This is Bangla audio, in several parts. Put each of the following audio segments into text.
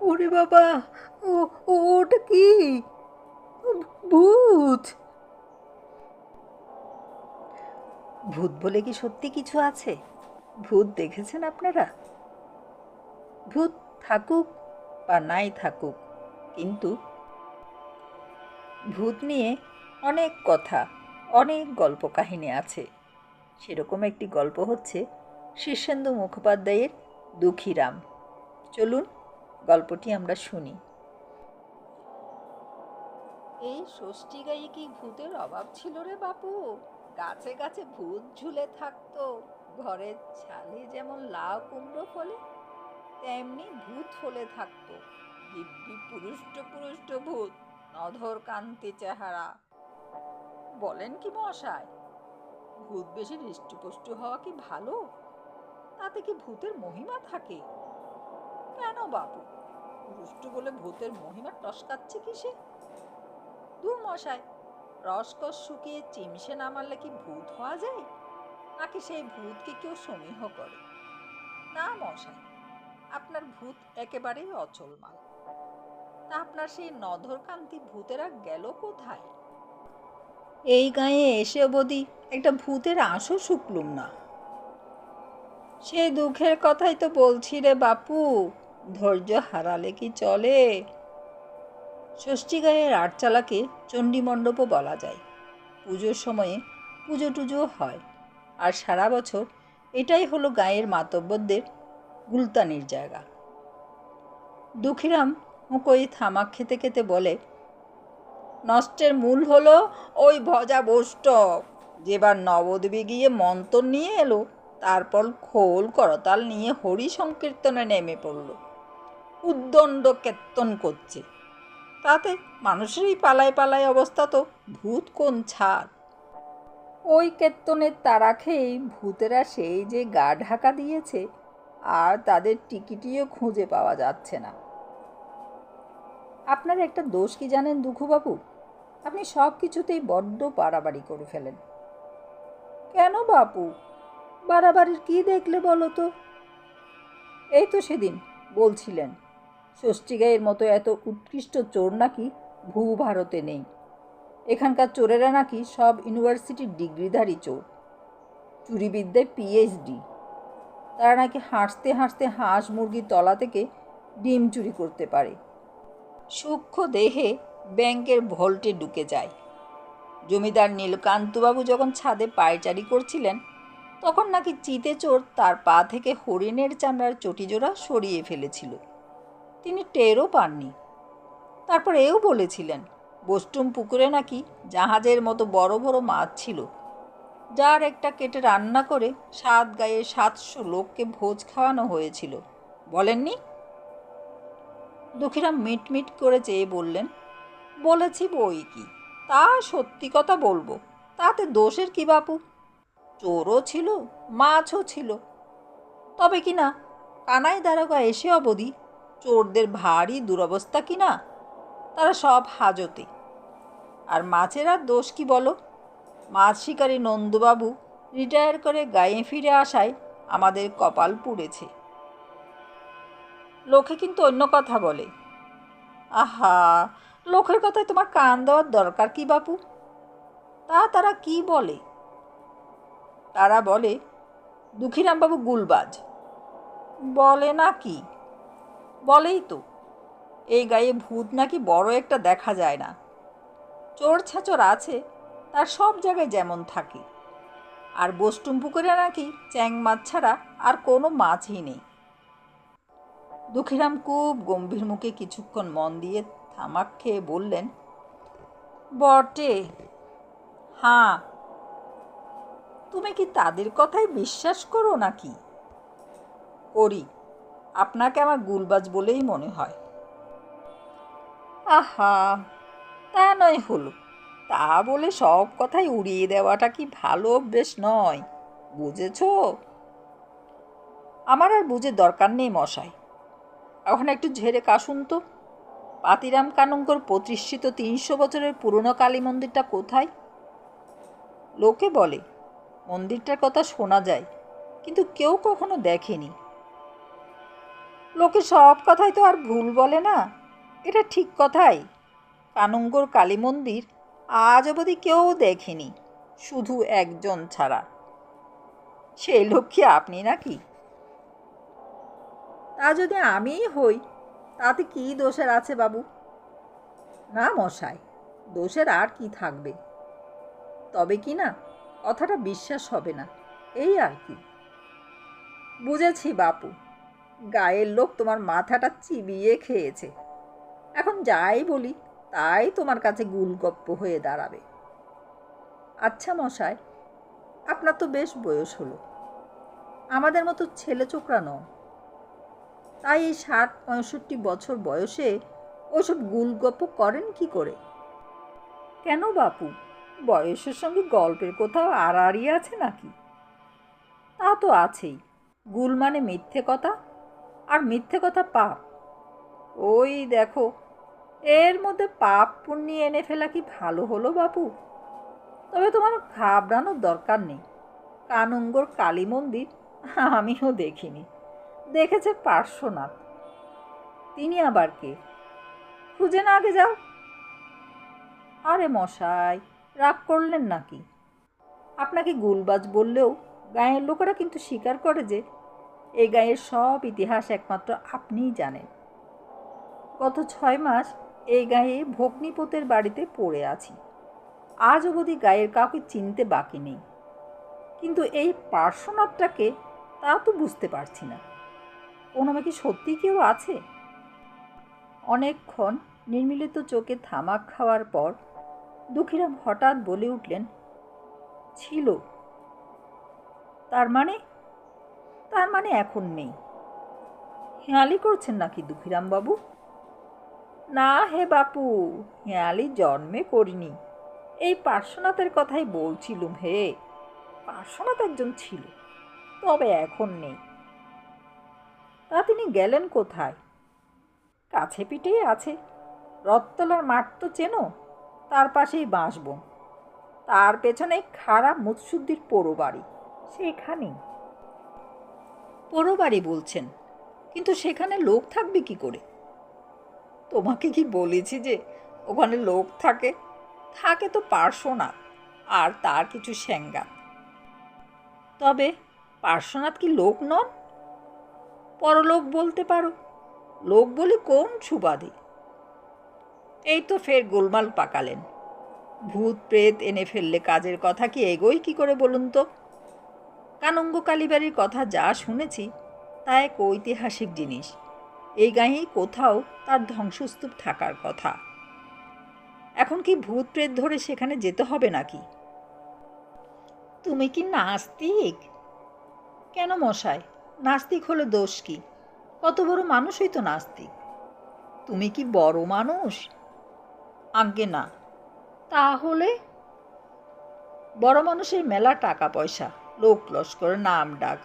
ওরে বাবা! ও ওটা কি? ভূত! ভূত বলে কি সত্যি কিছু আছে? ভূত দেখেছেন আপনারা? ভূত থাকুক বা নাই থাকুক, কিন্তু ভূত নিয়ে অনেক কথা, অনেক গল্প কাহিনী আছে। সেরকম একটি গল্প হচ্ছে শীর্ষেন্দু মুখোপাধ্যায়ের দুঃখীরাম। চলুন গল্পটি আমরা শুনি। এই ষষ্ঠী গায়ে কি ভূতের অভাব ছিল রে বাপু? গাছে গাছে ভূত ঝুলে থাকতো। ঘরের ছালে যেমন লাউ কুমড়ো ফলে, তেমনি ভূত ফলে থাকতো। দিব্যি পুরুষ্ট পুরুষ্ট ভূত, নধর কান্তি চেহারা। বলেন কি মশাই, ভূত বেশি হৃষ্টপুষ্ট হওয়া কি ভালো? তাতে কি ভূতের মহিমা থাকে? কেন বাপু, পুরুষ্ট বলে ভূতের মহিমা টসকাচ্ছে কিসে? দূর মশাই, রসকস শুকিয়ে চিমসে না মারলে কি ভূত হওয়া যায়? নাকি সেই ভূতকে কেউ সমীহ করে? না মশাই, আপনার ভূত একেবারেই অচলমাল। তা আপনার সেই নধরকান্তি ভূতেরা গেল কোথায়? এই গাঁয়ে এসে অবধি একটা ভূতের আঁশও শুকলুম না। সে দুঃখের কথাই তো বলছি রে বাপু, ধৈর্য হারালে কি চলে? ষষ্ঠী গায়ের আটচালাকে চণ্ডীমণ্ডপও বলা যায়। পুজোর সময়ে পুজো টুজো হয়, আর সারা বছর এটাই হলো গাঁয়ের মাতব্বরদের গুলতানির জায়গা। দুঃখীরাম হুঁকোই থামাক খেতে খেতে বলে, নষ্টের মূল হলো ওই ভজা বৈষ্ণব, যেবার নবদ্বীপে গিয়ে মন্তর নিয়ে এলো, তারপর খোল করতাল নিয়ে হরি সংকীর্তনে নেমে পড়ল। উদ্দণ্ড কীর্তন করছে, তাতে মানুষেরই পালায় পালায় অবস্থা, তো ভূত কোন ছাড়। ওই কীর্তনের তাড়া খেয়েই ভূতেরা সেই যে গা ঢাকা দিয়েছে, আর তাদের টিকিটিও খুঁজে পাওয়া যাচ্ছে না। আপনার একটা দোষ কি জানেন দুঃখবাবু? আপনি সব কিছুতেই বড্ড বাড়াবাড়ি করে ফেলেন। কেন বাপু, বাড়াবাড়ির কি দেখলে বলো তো? এই তো সেদিন বলছিলেন ষষ্ঠীগায়ের মতো এত উৎকৃষ্ট চোর নাকি ভূভারতে নেই। এখানকার চোরেরা নাকি সব ইউনিভার্সিটির ডিগ্রিধারী চোর, চুরিবিদ্যায় পিএইচডি। তারা নাকি হাসতে হাসতে হাঁস মুরগির তলা থেকে ডিম চুরি করতে পারে, সূক্ষ্ম দেহে ব্যাংকের ভল্টে ঢুকে যায়। জমিদার নীলকান্তবাবু যখন ছাদে পায়চারি করছিলেন, তখন নাকি চিতে চোর তার পা থেকে হরিণের চামড়ার চটিজোড়া সরিয়ে ফেলেছিল, তিনি টেরও পাননি। তারপর এও বলেছিলেন বস্টুম পুকুরে নাকি জাহাজের মতো বড় বড় মাছ ছিল, যার একটা কেটে রান্না করে 7 গায়ে 700 লোককে ভোজ খাওয়ানো হয়েছিল। বলেননি? দুঃখীরাম মিটমিট করে চেয়ে বললেন, বলেছি বই কি, তা সত্যি কথা বলবো, তাতে দোষের কি বাপু? চোরও ছিল, মাছও ছিল। তবে কি না কানাই দারোগা এসে অবধি চোরদের ভারী দুরবস্থা কি না, তারা সব হাজতে। আর মাছের আর দোষ কি বলো? মাছ শিকারী নন্দবাবু রিটায়ার করে গায়ে ফিরে আসায় আমাদের কপাল পুড়েছে। লোকে কিন্তু অন্য কথা বলে। আহা, লোকের কথায় তোমার কান দেওয়ার দরকার কি বাপু? তারা কি বলে? তারা বলে দুঃখীরামবাবু গুলবাজ। বলে না কি? বলেই তো, এই গায়ে ভূত নাকি বড় একটা দেখা যায় না। চোর ছাচর আছে, তার সব জায়গায় যেমন থাকে। আর বস্টুম পুকুরে নাকি চ্যাং মাছ ছাড়া আর কোনো মাছই নেই। দুঃখীরাম খুব গম্ভীর মুখে কিছুক্ষণ মন দিয়ে থামাক খেয়ে বললেন, বটে। হ্যাঁ, তুমি কি তাদের কথাই বিশ্বাস করো নাকি? করি, আপনাকে আমার গুলবাজ বলেই মনে হয়। আহা, তা নয় হলো, তা বলে সব কথাই উড়িয়ে দেওয়াটা কি ভালো অভ্যেস নয়, বুঝেছ? আমার আর বুঝে দরকার নেই মশাই। এখন একটু ঝেড়ে কাশুন তো, পাতিরাম কানুঙ্কর প্রতিষ্ঠিত 300 বছরের পুরনো কালী মন্দিরটা কোথায়? লোকে বলে মন্দিরটার কথা শোনা যায়, কিন্তু কেউ কখনো দেখেনি। লোকে সব কথাই তো আর ভুল বলে না। এটা ঠিক কথাই। কানুঙ্গর কালী মন্দির আজ অবধি কেউ দেখেনি, শুধু একজন ছাড়া। সেই লোক কি আপনি নাকি? তা যদি আমিই হই, তাতে কি দোষের আছে বাবু? না মশাই, দোষের আর কি থাকবে? তবে কি না কথাটা বিশ্বাস হবে না, এই আর কি। বুঝেছি বাপু, গায়ের লোক তোমার মাথাটা চিবিয়ে খেয়েছে। এখন যাই বলি তাই তোমার কাছে গুলগপ্প হয়ে দাঁড়াবে। আচ্ছা মশাই, আপনার তো বেশ বয়স হলো, আমাদের মতো ছেলে ছোকরা নন। তাই এই ৬০-৬৫ বছর বয়সে ওসব গুলগপ্প করেন কি করে? কেন বাপু, বয়সের সঙ্গে গল্পের কোথাও আড়াআড়ি আছে নাকি? তা তো আছেই। গুল মানে মিথ্যে কথা, আর মিথ্যে কথা পাপ। ওই দেখো, এর মধ্যে পাপ পুণ্যি এনে ফেলা কি ভালো হলো বাপু? তবে তোমার ঘাবড়ানোর দরকার নেই। কানুঙ্গর কালী মন্দির আমিও দেখিনি, দেখেছে পার্শ্বনাথ। তিনি আবার কে? খুঁজে না আগে যাও। আরে মশাই, রাগ করলেন নাকি? আপনাকে গুলবাজ বললেও গাঁয়ের লোকেরা কিন্তু স্বীকার করে যে এই গাঁয়ের সব ইতিহাস একমাত্র আপনিই জানেন। গত ৬ মাস এই গাঁয়ে ভগ্নিপতের বাড়িতে পড়ে আছি। আজ অবধি গাঁয়ের কাউকে চিনতে বাকি নেই। কিন্তু এই পার্শ্বনাথটাকে তা তো বুঝতে পারছি না। কোনো কি সত্যি কেউ আছে? অনেকক্ষণ নির্মিলিত চোখে থামাক খাওয়ার পর দুঃখীরাম হঠাৎ বলে উঠলেন, ছিল। তার মানে? তার মানে এখন নেই? হেঁয়ালি করছেন নাকি দুঃখীরাম বাবু? না হে বাপু, হেঁয়ালি জন্মে করিনি। এই পার্শ্বনাথের কথাই বলছিলুম হে। পার্শ্বনাথ একজন ছিল, তবে এখন নেই। তা তিনি গেলেন কোথায়? কাছে পিঠেই আছে। রথতলার মাঠ তো চেনো? তার পাশেই বাঁশবন। তার পেছনে খাড়া মুৎসুদ্দির পোড়ো বাড়ি, সেখানেই। পোড়ো বাড়ি বলছেন? কিন্তু সেখানে লোক থাকবে কি করে? তোমাকে কি বলেছি যে ওখানে লোক থাকে? থাকে তো পার্শ্বনাথ আর তার কিছু সেঙ্গাত। তবে পার্শ্বনাথ কি লোক নন? পরলোক বলতে পারো। লোক বলি কোন সুবাদে? এই তো ফের গোলমাল পাকালেন। ভূত প্রেত এনে ফেললে কাজের কথা কি এগোই কি করে বলুন তো? কানুঙ্গ কালীবাড়ির কথা যা শুনেছি তা এক ঐতিহাসিক জিনিস। এই গাঁয়েই কোথাও তার ধ্বংসস্তূপ থাকার কথা। এখন কি ভূত প্রেত ধরে সেখানে যেতে হবে নাকি? তুমি কি নাস্তিক? কেন মশাই, নাস্তিক হলে দোষ কি? কত বড় মানুষই তো নাস্তিক। তুমি কি বড় মানুষ? আজ্ঞে না। তাহলে? বড় মানুষের মেলা টাকা পয়সা, লোক লস্কর, নাম ডাক,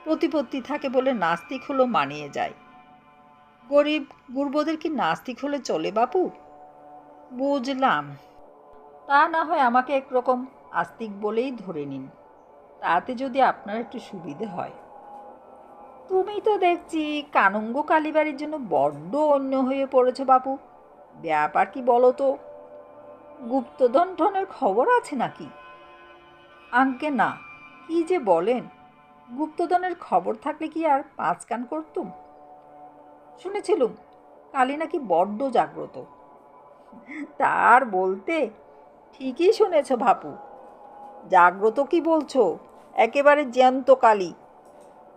প্রতিপত্তি থাকে বলে নাস্তিক হলো মানিয়ে যায়। গরিব গুরবোদের কি নাস্তিক হলে চলে বাপু? বুঝলাম। তা না হয় আমাকে একরকম আস্তিক বলেই ধরে নিন, তাতে যদি আপনার একটু সুবিধে হয়। তুমি তো দেখছি কানুঙ্গ কালীবাড়ির জন্য বড্ড অন্য হয়ে পড়েছো বাপু। ব্যাপার কি বলো তো? গুপ্তধন ঠনের খবর আছে নাকি? আজ্ঞে না। কি যে বলেন! গুপ্তধনের খবর থাকলে কি আর ৫ কান করতুম? শুনেছিলুম কালী নাকি বড্ড জাগ্রত। তার বলতে? ঠিকই শুনেছ বাপু। জাগ্রত কি বলছো, একেবারে জ্যান্ত কালী।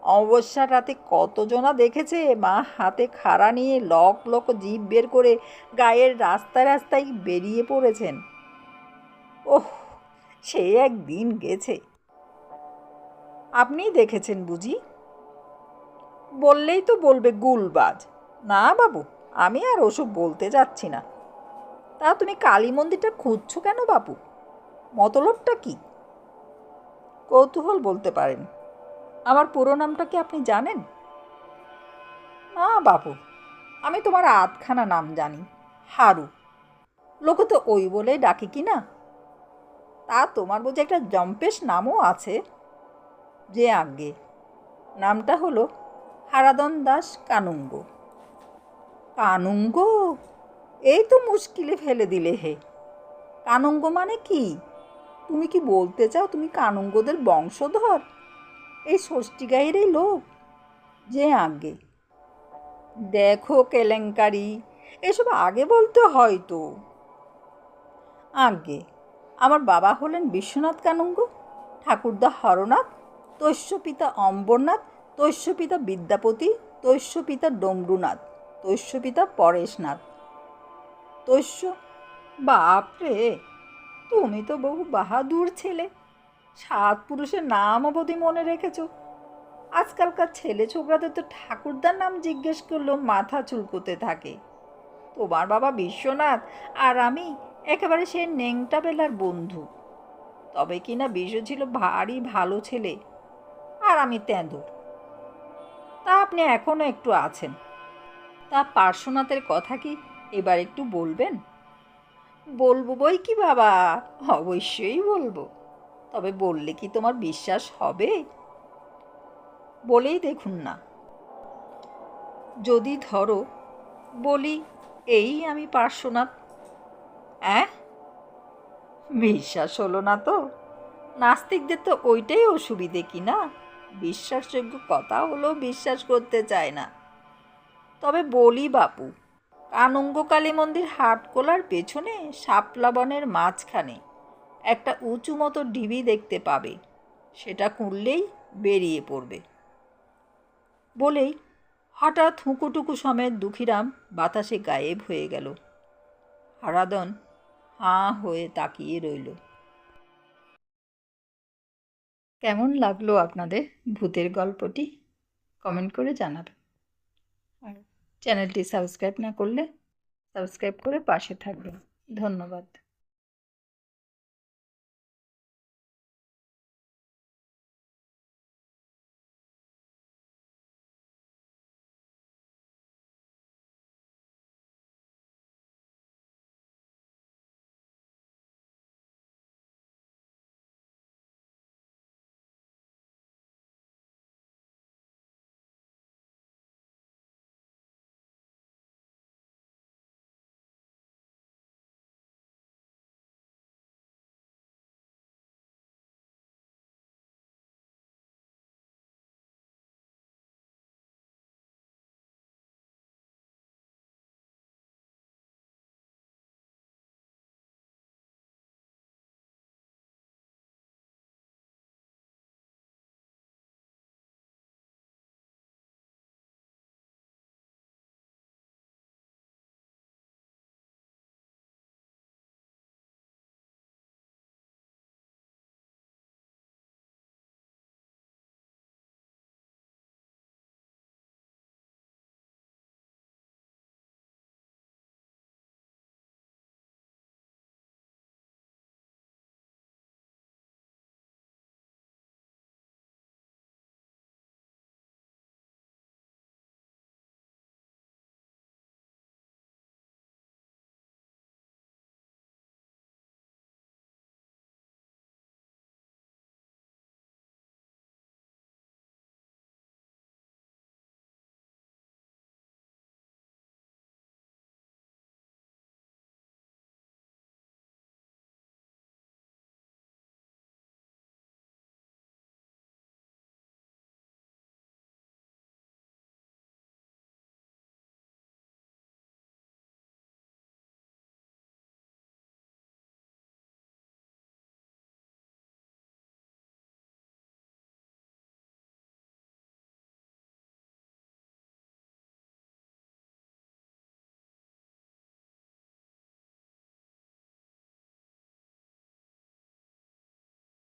অমাবস্যার রাতে কতজনা দেখেছে মা হাতে খাড়া নিয়ে লক লক জিভ বের করে গায়ের রাস্তায় রাস্তায় বেরিয়ে পড়েছেন। ওহ, সে একদিন গেছে। আপনিই দেখেছেন বুঝি? বললেই তো বলবে গুলবাজ। না বাবু, আমি আর ওসব বলতে যাচ্ছি না। তা তুমি কালী মন্দিরটা খুঁজছো কেন বাপু? মতলবটা কি? কৌতূহল বলতে পারেন। আমার পুরো নামটা কি আপনি জানেন? না বাপু, আমি তোমার আধখানা নাম জানি, হারু। লোকে তো ওই বলেই ডাকে কি না? তা তোমার বুঝি একটা জম্পেশ নামও আছে? যে আজ্ঞে, নামটা হলো হারাধন দাস কানুঙ্গ। কানুঙ্গ? এই তো মুশকিলে ফেলে দিলে হে। কানুঙ্গ মানে কি? তুমি কি বলতে চাও তুমি কানুঙ্গদের বংশধর, এই ষষ্ঠী গাঁয়েরই লোক? যে আগে দেখো কেলেঙ্কারি, এসব আগে বলতে হয় তো। আগে আমার বাবা হলেন বিশ্বনাথ কানুঙ্গ, ঠাকুরদা হরনাথ, তৈশ্যপিতা অম্বরনাথ, তৈশ্যপিতা বিদ্যাপতি, তৈশ্যপিতা ডমরুনাথ, তৈশ্যপিতা পরেশনাথ। তৈশ্য? বাপরে, তুমি তো বহু বাহাদুর ছেলে, 7 পুরুষের নাম অবধি মনে রেখেছ। আজকালকার ছেলে ছোকরাদের তো ঠাকুরদার নাম জিজ্ঞেস করলেও মাথা চুলকোতে থাকে। তোমার বাবা বিশ্বনাথ আর আমি একেবারে সেই নেংটা বেলার বন্ধু। তবে কিনা বিশ্ব ছিল ভারী ভালো ছেলে, আর আমি তেঁদো। তা আপনি এখনো একটু আছেন। তা পার্শ্বনাথের কথা কি এবার একটু বলবেন? বলবো বই কি বাবা, অবশ্যই বলবো। তবে বললে কি তোমার বিশ্বাস হবে? বলেই দেখুন না। যদি ধরো বলি এই আমি পার্শ্বনাথ, অ্যাঁ, বিশ্বাস হলো না তো? নাস্তিকদের তো ওইটাই অসুবিধে কি না, বিশ্বাসযোগ্য কথা হলেও বিশ্বাস করতে চায় না। তবে বলি বাপু, কানুঙ্গ কালী মন্দির হাটকোলার পেছনে শাপলা বনের মাঝখানে একটা উঁচু মতো ঢিবি দেখতে পাবে, সেটা খুঁড়লেই বেরিয়ে পড়বে। বলেই হঠাৎ হুঁকুটুকু সমেত দুঃখীরাম বাতাসে গায়েব হয়ে গেল। হারাধন হাঁ হয়ে তাকিয়ে রইল। কেমন লাগলো আপনাদের ভূতের গল্পটি? কমেন্ট করে জানাবেন। আর চ্যানেলটি সাবস্ক্রাইব না করলে সাবস্ক্রাইব করে পাশে থাকবেন। ধন্যবাদ।